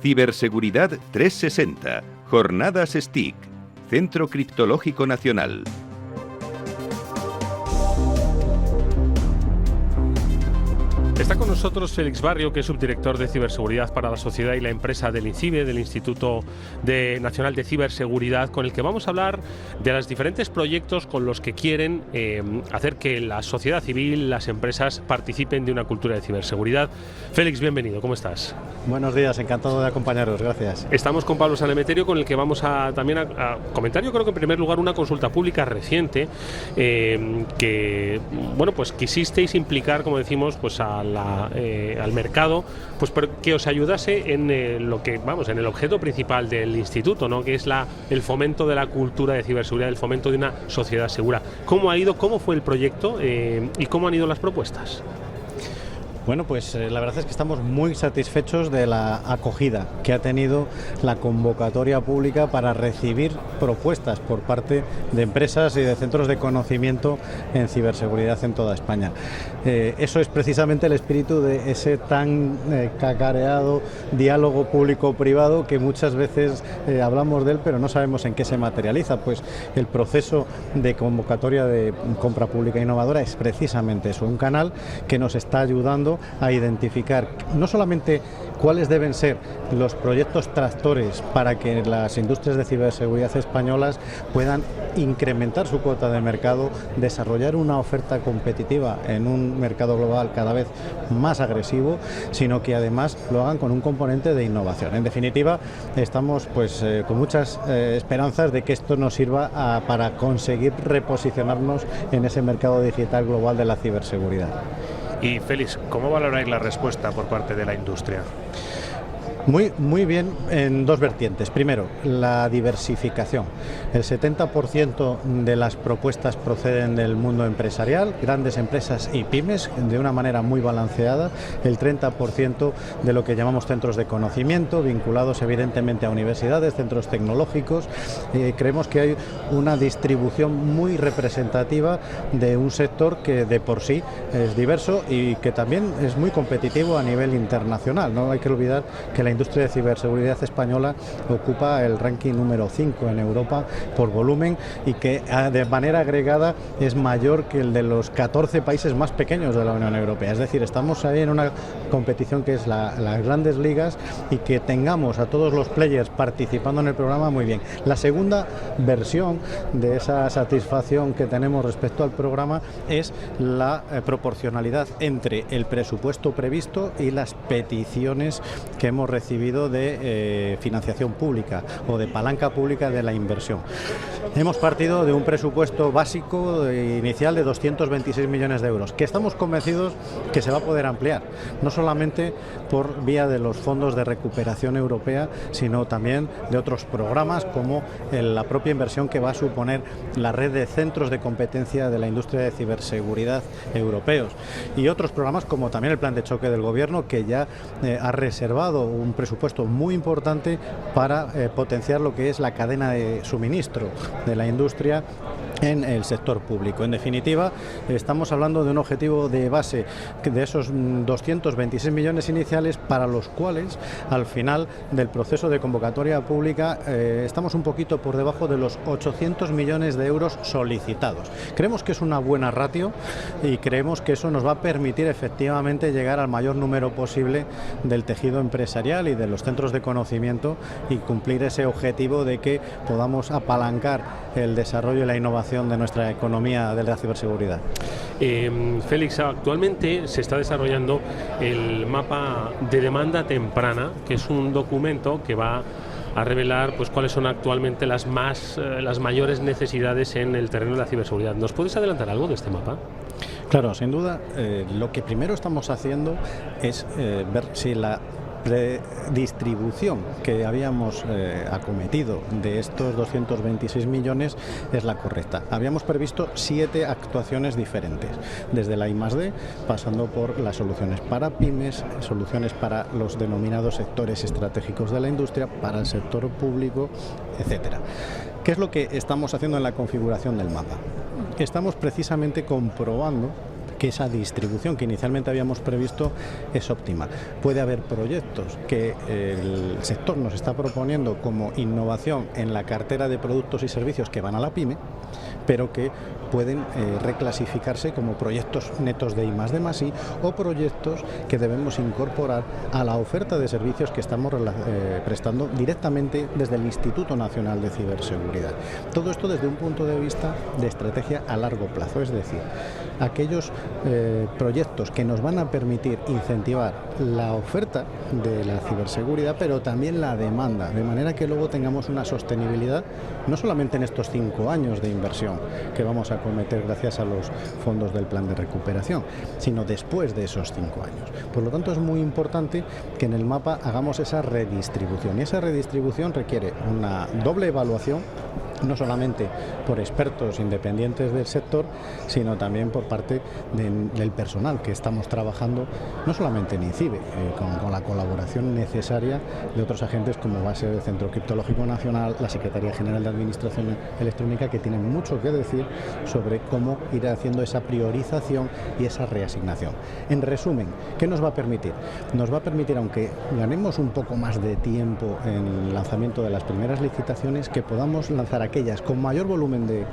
Ciberseguridad 360, Jornadas STIC, Centro Criptológico Nacional. Está con nosotros Félix Barrio, que es subdirector de Ciberseguridad para la Sociedad y la Empresa del INCIBE, del Instituto Nacional de Ciberseguridad, con el que vamos a hablar de los diferentes proyectos con los que quieren hacer que la sociedad civil, las empresas, participen de una cultura de ciberseguridad. Félix, bienvenido, ¿cómo estás? Buenos días, encantado de acompañaros, gracias. Estamos con Pablo Sanemeterio, con el que vamos a comentar, yo creo que en primer lugar, una consulta pública reciente que, bueno, pues quisisteis implicar, como decimos, pues al mercado, pues que os ayudase en lo que, vamos, en el objeto principal del instituto, ¿no? Que es el fomento de la cultura de ciberseguridad, el fomento de una sociedad segura. ¿Cómo ha ido? ¿Cómo fue el proyecto? ¿Y cómo han ido las propuestas? Bueno, pues la verdad es que estamos muy satisfechos de la acogida que ha tenido la convocatoria pública para recibir propuestas por parte de empresas y de centros de conocimiento en ciberseguridad en toda España. Eso es precisamente el espíritu de ese tan cacareado diálogo público-privado que muchas veces hablamos de él, pero no sabemos en qué se materializa. Pues el proceso de convocatoria de compra pública innovadora es precisamente eso, un canal que nos está ayudando a identificar no solamente cuáles deben ser los proyectos tractores para que las industrias de ciberseguridad españolas puedan incrementar su cuota de mercado, desarrollar una oferta competitiva en un mercado global cada vez más agresivo, sino que además lo hagan con un componente de innovación. En definitiva, estamos pues con muchas esperanzas de que esto nos sirva para conseguir reposicionarnos en ese mercado digital global de la ciberseguridad. Y Félix, ¿cómo valoráis la respuesta por parte de la industria? Muy bien en dos vertientes. Primero, la diversificación. El 70% de las propuestas proceden del mundo empresarial, grandes empresas y pymes, de una manera muy balanceada. El 30% de lo que llamamos centros de conocimiento, vinculados evidentemente a universidades, centros tecnológicos. Creemos que hay una distribución muy representativa de un sector que de por sí es diverso y que también es muy competitivo a nivel internacional. No hay que olvidar que la industria de ciberseguridad española ocupa el ranking número 5 en Europa por volumen y que de manera agregada es mayor que el de los 14 países más pequeños de la Unión Europea. Es decir, estamos ahí en una competición que es las grandes ligas y que tengamos a todos los players participando en el programa muy bien. La segunda versión de esa satisfacción que tenemos respecto al programa es la proporcionalidad entre el presupuesto previsto y las peticiones que hemos recibido de financiación pública o de palanca pública de la inversión. Hemos partido de un presupuesto básico inicial de 226 millones de euros, que estamos convencidos que se va a poder ampliar, no solamente por vía de los fondos de recuperación europea, sino también de otros programas como la propia inversión que va a suponer la red de centros de competencia de la industria de ciberseguridad europeos y otros programas como también el plan de choque del gobierno, que ya ha reservado un presupuesto muy importante para potenciar lo que es la cadena de suministro de la industria en el sector público. En definitiva, estamos hablando de un objetivo de base de esos 226 millones iniciales, para los cuales al final del proceso de convocatoria pública estamos un poquito por debajo de los 800 millones de euros solicitados. Creemos que es una buena ratio y creemos que eso nos va a permitir efectivamente llegar al mayor número posible del tejido empresarial y de los centros de conocimiento y cumplir ese objetivo de que podamos apalancar el desarrollo y la innovación de nuestra economía de la ciberseguridad. Félix, actualmente se está desarrollando el mapa de demanda temprana, que es un documento que va a revelar pues cuáles son actualmente las mayores necesidades en el terreno de la ciberseguridad. ¿Nos puedes adelantar algo de este mapa? Claro, sin duda. Lo que primero estamos haciendo es ver si la distribución que habíamos acometido de estos 226 millones es la correcta. Habíamos previsto 7 actuaciones diferentes, desde la I+D, pasando por las soluciones para pymes, soluciones para los denominados sectores estratégicos de la industria, para el sector público, etcétera. ¿Qué es lo que estamos haciendo en la configuración del mapa? Estamos precisamente comprobando que esa distribución que inicialmente habíamos previsto es óptima. Puede haber proyectos que el sector nos está proponiendo como innovación en la cartera de productos y servicios que van a la pyme, pero que pueden reclasificarse como proyectos netos de I+D+I o proyectos que debemos incorporar a la oferta de servicios que estamos prestando directamente desde el Instituto Nacional de Ciberseguridad. Todo esto desde un punto de vista de estrategia a largo plazo, es decir, aquellos proyectos que nos van a permitir incentivar la oferta de la ciberseguridad, pero también la demanda, de manera que luego tengamos una sostenibilidad, no solamente en estos 5 años de inversión que vamos a cometer gracias a los fondos del plan de recuperación, sino después de esos 5 años. Por lo tanto, es muy importante que en el mapa hagamos esa redistribución, y esa redistribución requiere una doble evaluación, no solamente por expertos independientes del sector, sino también por parte del personal que estamos trabajando, no solamente en INCIBE, con la colaboración necesaria de otros agentes como va a ser el Centro Criptológico Nacional, la Secretaría General de Administración Electrónica, que tienen mucho que decir sobre cómo ir haciendo esa priorización y esa reasignación. En resumen, ¿qué nos va a permitir? Nos va a permitir, aunque ganemos un poco más de tiempo en el lanzamiento de las primeras licitaciones, que podamos lanzar aquellas con mayor volumen de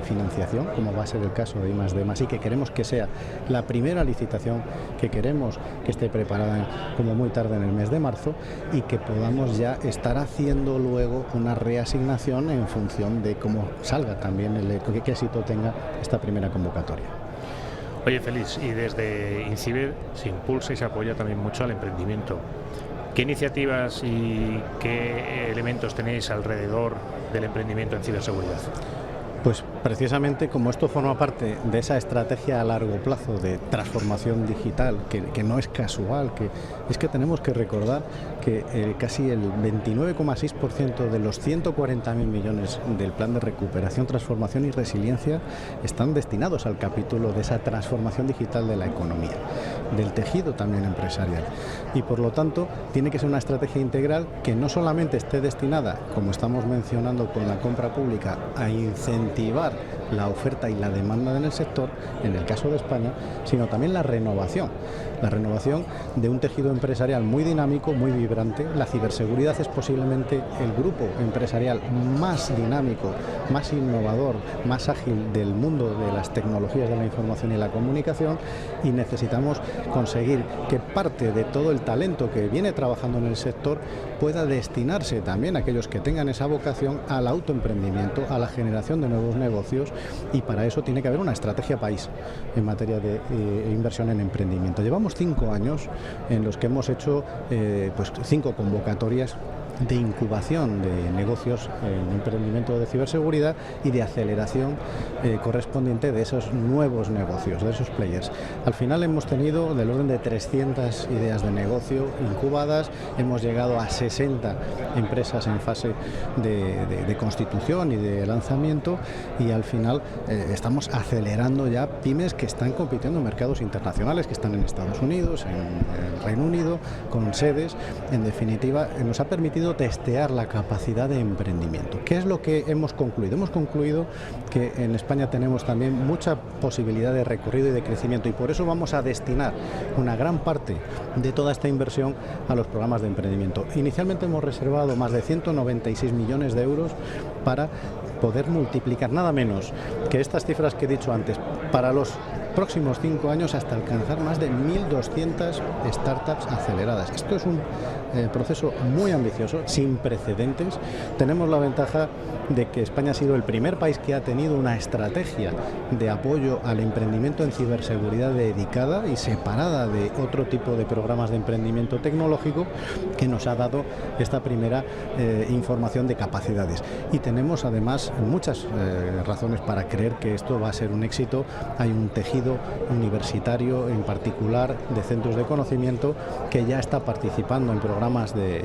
financiación, como va a ser el caso de I+D+I, que queremos que sea la primera licitación, que queremos que esté preparada como muy tarde en el mes de marzo, y que podamos ya estar haciendo luego una reasignación en función de cómo salga también, qué éxito tenga esta primera convocatoria. Oye, Félix, y desde INCIBE se impulsa y se apoya también mucho al emprendimiento. ¿Qué iniciativas y qué elementos tenéis alrededor del emprendimiento en ciberseguridad? Pues precisamente como esto forma parte de esa estrategia a largo plazo de transformación digital, que no es casual, que es que tenemos que recordar que casi el 29,6% de los 140.000 millones del plan de recuperación, transformación y resiliencia están destinados al capítulo de esa transformación digital de la economía, del tejido también empresarial. Y por lo tanto tiene que ser una estrategia integral que no solamente esté destinada, como estamos mencionando con la compra pública, a incentivar la oferta y la demanda en el sector, en el caso de España, sino también la renovación de un tejido empresarial muy dinámico, muy vibrante. La ciberseguridad es posiblemente el grupo empresarial más dinámico, más innovador, más ágil del mundo de las tecnologías de la información y la comunicación, y necesitamos conseguir que parte de todo el talento que viene trabajando en el sector pueda destinarse también a aquellos que tengan esa vocación al autoemprendimiento, a la generación de nuevos negocios, y para eso tiene que haber una estrategia país en materia de inversión en emprendimiento. Llevamos 5 años en los que hemos hecho 5 convocatorias de incubación de negocios en emprendimiento de ciberseguridad y de aceleración correspondiente de esos nuevos negocios, de esos players. Al final hemos tenido del orden de 300 ideas de negocio incubadas, hemos llegado a 60 empresas en fase de constitución y de lanzamiento, y al final estamos acelerando ya pymes que están compitiendo en mercados internacionales, que están en Estados Unidos, en el Reino Unido, con sedes. En definitiva, nos ha permitido testear la capacidad de emprendimiento. ¿Qué es lo que hemos concluido? Hemos concluido que en España tenemos también mucha posibilidad de recorrido y de crecimiento, y por eso vamos a destinar una gran parte de toda esta inversión a los programas de emprendimiento. Inicialmente hemos reservado más de 196 millones de euros para poder multiplicar nada menos que estas cifras que he dicho antes para los próximos 5 años, hasta alcanzar más de 1.200 startups aceleradas. Esto es un proceso muy ambicioso, sin precedentes. Tenemos la ventaja de que España ha sido el primer país que ha tenido una estrategia de apoyo al emprendimiento en ciberseguridad dedicada y separada de otro tipo de programas de emprendimiento tecnológico, que nos ha dado esta primera información de capacidades. Y tenemos además muchas razones para creer que esto va a ser un éxito. Hay un tejido universitario, en particular de centros de conocimiento, que ya está participando en programas de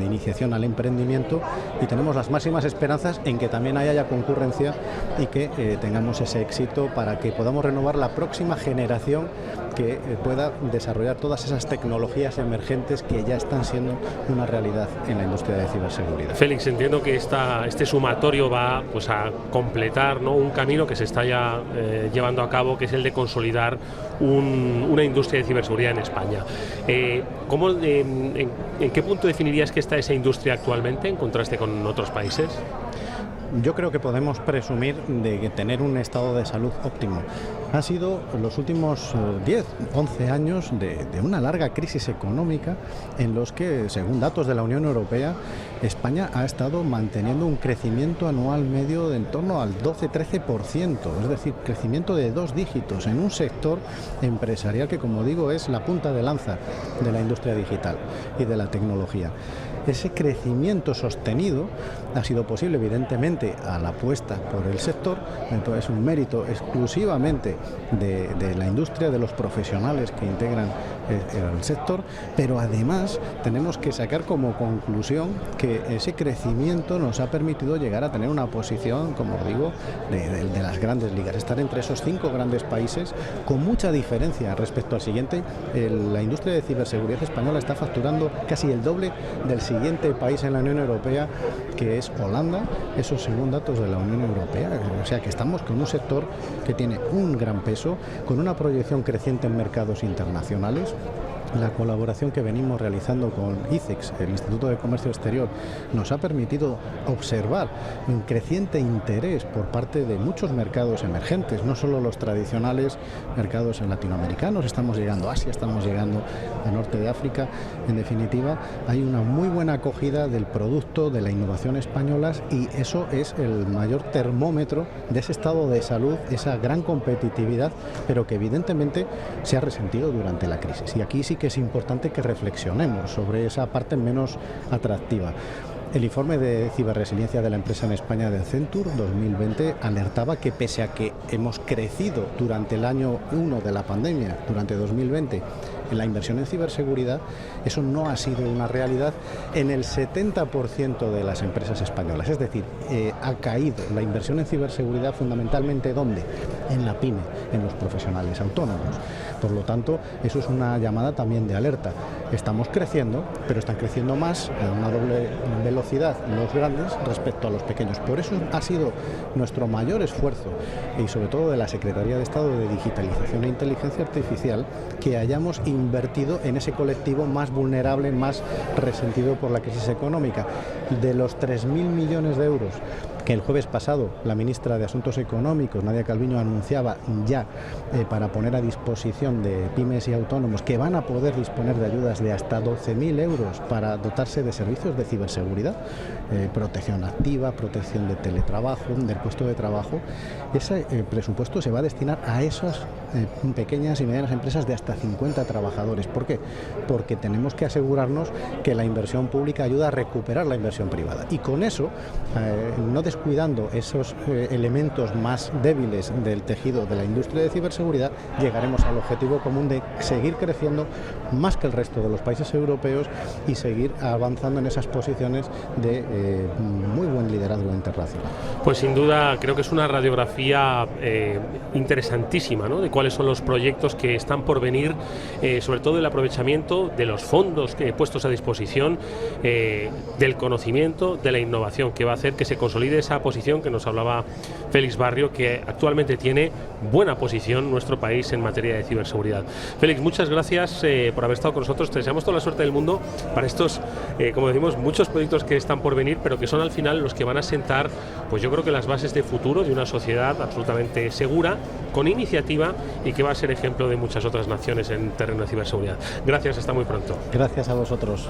iniciación al emprendimiento, y tenemos las máximas esperanzas en que también haya concurrencia y que tengamos ese éxito para que podamos renovar la próxima generación que pueda desarrollar todas esas tecnologías emergentes que ya están siendo una realidad en la industria de ciberseguridad. Félix, entiendo que este sumatorio va pues a completar, ¿no?, un camino que se está ya llevando a cabo, que es el de consolidar una industria de ciberseguridad en España. ¿En qué punto definirías que está esa industria actualmente en contraste con otros países? Yo creo que podemos presumir de tener un estado de salud óptimo. Han sido los últimos 10, 11 años de una larga crisis económica en los que, según datos de la Unión Europea, España ha estado manteniendo un crecimiento anual medio de en torno al 12-13%, es decir, crecimiento de 2 dígitos en un sector empresarial que, como digo, es la punta de lanza de la industria digital y de la tecnología. Ese crecimiento sostenido ha sido posible, evidentemente, a la apuesta por el sector. Entonces, es un mérito exclusivamente de la industria, de los profesionales que integran el sector, pero además tenemos que sacar como conclusión que ese crecimiento nos ha permitido llegar a tener una posición, como digo, de las grandes ligas, estar entre esos 5 grandes países con mucha diferencia respecto al siguiente. La industria de ciberseguridad española está facturando casi el doble del siguiente país en la Unión Europea, que es Holanda, eso según datos de la Unión Europea. O sea que estamos con un sector que tiene un gran peso, con una proyección creciente en mercados internacionales. La colaboración que venimos realizando con ICEX, el Instituto de Comercio Exterior, nos ha permitido observar un creciente interés por parte de muchos mercados emergentes, no solo los tradicionales mercados latinoamericanos, estamos llegando a Asia, estamos llegando al norte de África. En definitiva, hay una muy buena acogida del producto, de la innovación española, y eso es el mayor termómetro de ese estado de salud, esa gran competitividad, pero que evidentemente se ha resentido durante la crisis. Y aquí sí que es importante que reflexionemos sobre esa parte menos atractiva. El informe de ciberresiliencia de la empresa en España de Accenture 2020 alertaba que pese a que hemos crecido durante el año 1 de la pandemia, durante 2020, en la inversión en ciberseguridad, eso no ha sido una realidad en el 70% de las empresas españolas. Es decir, ha caído la inversión en ciberseguridad fundamentalmente ¿dónde? En la pyme, en los profesionales autónomos. Por lo tanto, eso es una llamada también de alerta. Estamos creciendo, pero están creciendo más a una doble velocidad los grandes respecto a los pequeños. Por eso ha sido nuestro mayor esfuerzo, y sobre todo de la Secretaría de Estado de Digitalización e Inteligencia Artificial, que hayamos invertido en ese colectivo más vulnerable, más resentido por la crisis económica. De los 3.000 millones de euros que el jueves pasado la ministra de Asuntos Económicos, Nadia Calviño, anunciaba ya para poner a disposición de pymes y autónomos, que van a poder disponer de ayudas de hasta 12.000 euros para dotarse de servicios de ciberseguridad, protección activa, protección de teletrabajo, del puesto de trabajo. Ese presupuesto se va a destinar a esas pequeñas y medianas empresas de hasta 50 trabajadores. ¿Por qué? Porque tenemos que asegurarnos que la inversión pública ayuda a recuperar la inversión privada. Y con eso, no descuidando esos elementos más débiles del tejido de la industria de ciberseguridad, llegaremos al objetivo común de seguir creciendo más que el resto de los países europeos y seguir avanzando en esas posiciones de muy buen liderazgo internacional. Pues sin duda creo que es una radiografía interesantísima, ¿no?, de cuáles son los proyectos que están por venir, sobre todo el aprovechamiento de los fondos puestos a disposición, del conocimiento, de la innovación, que va a hacer que se consolide esa posición que nos hablaba Félix Barrio, que actualmente tiene buena posición nuestro país en materia de ciberseguridad. Félix, muchas gracias por haber estado con nosotros. Te deseamos toda la suerte del mundo para estos, como decimos, muchos proyectos que están por venir, pero que son al final los que van a sentar, pues yo creo que las bases de futuro de una sociedad absolutamente segura, con iniciativa, y que va a ser ejemplo de muchas otras naciones en terreno de ciberseguridad. Gracias, hasta muy pronto. Gracias a vosotros.